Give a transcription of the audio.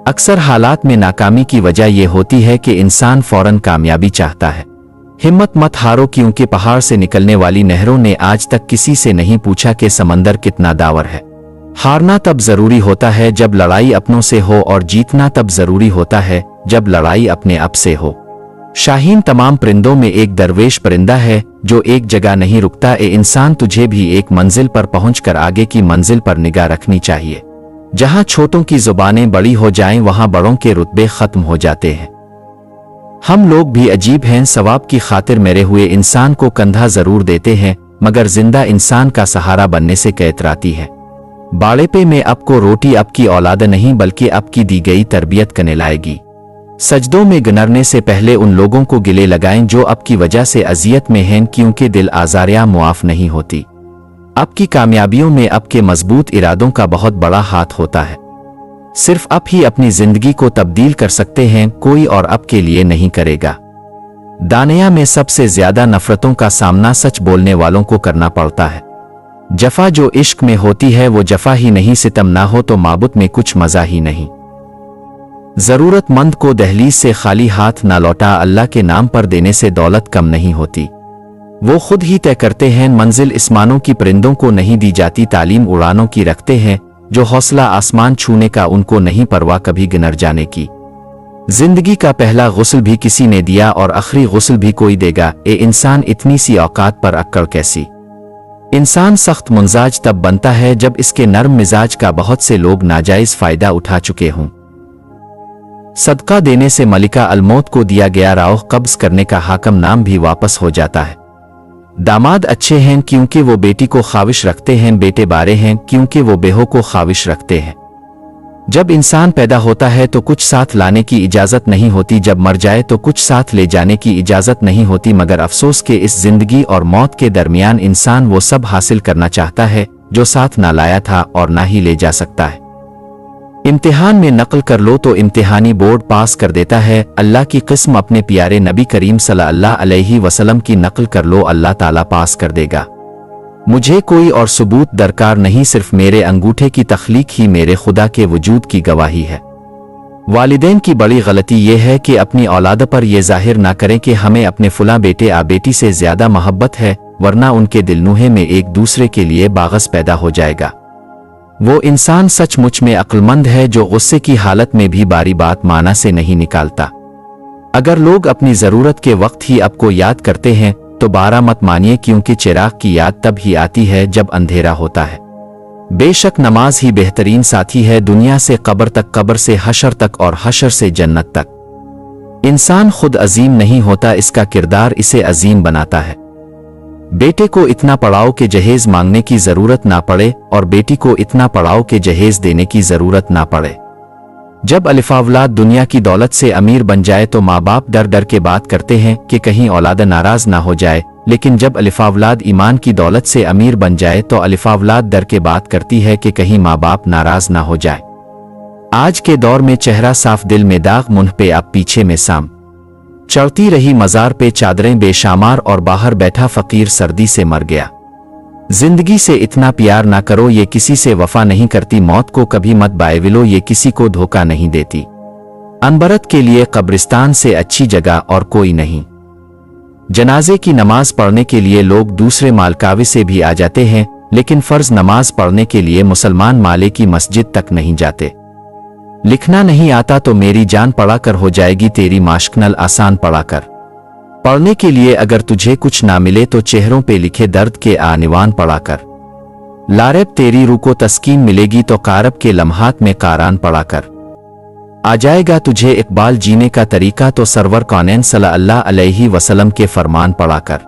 अक्सर हालात में नाकामी की वजह यह होती है कि इंसान फौरन कामयाबी चाहता है। हिम्मत मत हारो, क्योंकि पहाड़ से निकलने वाली नहरों ने आज तक किसी से नहीं पूछा कि समंदर कितना दावर है। हारना तब जरूरी होता है जब लड़ाई अपनों से हो, और जीतना तब जरूरी होता है जब लड़ाई अपने आप से हो। शाहीन तमाम परिंदों में एक दरवेश परिंदा है जो एक जगह नहीं रुकता। ए इंसान, तुझे भी एक मंजिल पर पहुंचकर आगे की मंजिल पर निगाह रखनी चाहिए। जहां छोटों की जुबानें बड़ी हो जाएं, वहां बड़ों के रुतबे खत्म हो जाते हैं। हम लोग भी अजीब हैं, सवाब की खातिर मरे हुए इंसान को कंधा जरूर देते हैं, मगर जिंदा इंसान का सहारा बनने से कैतराती है। बाड़ेपे में अब को रोटी अब की औलाद नहीं, बल्कि अब की दी गई तरबियत कने लाएगी। सजदों में गिनरने से पहले उन लोगों को गिले लगाएं जो अब की वजह से अजियत में हैं, क्योंकि दिल आज़ारियां मुआफ नहीं होती। अब की कामयाबियों में अब के मजबूत इरादों का बहुत बड़ा हाथ होता है। सिर्फ अब ही अपनी जिंदगी को तब्दील कर सकते हैं, कोई और अब के लिए नहीं करेगा। दानिया में सबसे ज्यादा नफरतों का सामना सच बोलने वालों को करना पड़ता है। जफा जो इश्क में होती है वो जफा ही नहीं, सितम ना हो तो माबुद में कुछ मजा ही नहीं। जरूरतमंद को दहलीज से खाली हाथ ना लौटा, अल्लाह के नाम पर देने से दौलत कम नहीं होती। वो खुद ही तय करते हैं मंजिल, इस्मानों की परिंदों को नहीं दी जाती तालीम, उड़ानों की रखते हैं जो हौसला आसमान छूने का, उनको नहीं परवाह कभी गिनर जाने की। जिंदगी का पहला गुस्ल भी किसी ने दिया और आखिरी गुस्ल भी कोई देगा। ए इंसान, इतनी सी औकात पर अक्कड़ कैसी। इंसान सख्त मुंजाज तब बनता है जब इसके नर्म मिजाज का बहुत से लोग नाजायज फायदा उठा चुके हों। सदका देने से मलिका अलमौत को दिया गया राह कब्ज करने का हाकम नाम भी वापस हो जाता है। दामाद अच्छे हैं क्योंकि वो बेटी को ख्वाहिश रखते हैं, बेटे बारे हैं क्योंकि वो बेहों को ख्वाहिश रखते हैं। जब इंसान पैदा होता है तो कुछ साथ लाने की इजाज़त नहीं होती, जब मर जाए तो कुछ साथ ले जाने की इजाज़त नहीं होती। मगर अफसोस के इस जिंदगी और मौत के दरमियान इंसान वो सब हासिल करना चाहता है जो साथ ना लाया था और ना ही ले जा सकता है। इम्तिहान में नकल कर लो तो इम्तिहानी बोर्ड पास कर देता है। अल्लाह की किस्म, अपने प्यारे नबी करीम सल्लल्लाहु अलैहि वसल्लम की नकल कर लो, अल्लाह ताला पास कर देगा। मुझे कोई और सबूत दरकार नहीं, सिर्फ मेरे अंगूठे की तख्लीक ही मेरे खुदा के वजूद की गवाही है। वालिदैन की बड़ी गलती यह है कि अपनी औलाद पर यह जाहिर ना करें कि हमें अपने फुला बेटे आ बेटी से ज्यादा मोहब्बत है, वरना उनके दिलनुहे में एक दूसरे के लिए बाग़ज़ पैदा हो जाएगा। वो इंसान सचमुच में अक्लमंद है जो गुस्से की हालत में भी बारी बात माना से नहीं निकालता। अगर लोग अपनी जरूरत के वक्त ही आपको याद करते हैं तो बारा मत मानिए, क्योंकि चिराग की याद तब ही आती है जब अंधेरा होता है। बेशक नमाज ही बेहतरीन साथी है, दुनिया से कब्र तक, कब्र से हशर तक और हशर से जन्नत तक। इंसान खुद अजीम नहीं होता, इसका किरदार इसे अजीम बनाता है। बेटे को इतना पढ़ाओ कि जहेज मांगने की जरूरत ना पड़े और बेटी को इतना पढ़ाओ कि जहेज देने की जरूरत ना पड़े। जब अलिफावलाद दुनिया की दौलत से अमीर बन जाए तो माँ बाप डर डर के बात करते हैं कि कहीं औलाद नाराज ना हो जाए, लेकिन जब अलिफावलाद ईमान की दौलत से अमीर बन जाए तो अलिफावलाद डर के बात करती है कि कहीं माँ बाप नाराज ना हो जाए। आज के दौर में चेहरा साफ, दिल में दाग, मुंह पे आप पीछे में साम। चढ़ती रही मजार पे चादरें बेशामार और बाहर बैठा फकीर सर्दी से मर गया। जिंदगी से इतना प्यार ना करो, ये किसी से वफा नहीं करती। मौत को कभी मत बायविलो, ये किसी को धोखा नहीं देती। अनबरत के लिए कब्रिस्तान से अच्छी जगह और कोई नहीं। जनाजे की नमाज पढ़ने के लिए लोग दूसरे मालकावे से भी आ जाते हैं, लेकिन फर्ज नमाज पढ़ने के लिए मुसलमान माले की मस्जिद तक नहीं जाते। लिखना नहीं आता तो मेरी जान पढ़ा कर हो जाएगी तेरी माश्कनल आसान पढ़ा कर। पढ़ने के लिए अगर तुझे कुछ ना मिले तो चेहरों पे लिखे दर्द के आनिवान पढ़ा कर। लारेब तेरी रूह को तस्कीन मिलेगी तो कारब के लम्हात में कारान पढ़ा कर। आ जाएगा तुझे इकबाल जीने का तरीका तो सरवर कौनैन सल्लल्लाहु अलैहि वसल्लम के फरमान पढ़ा कर।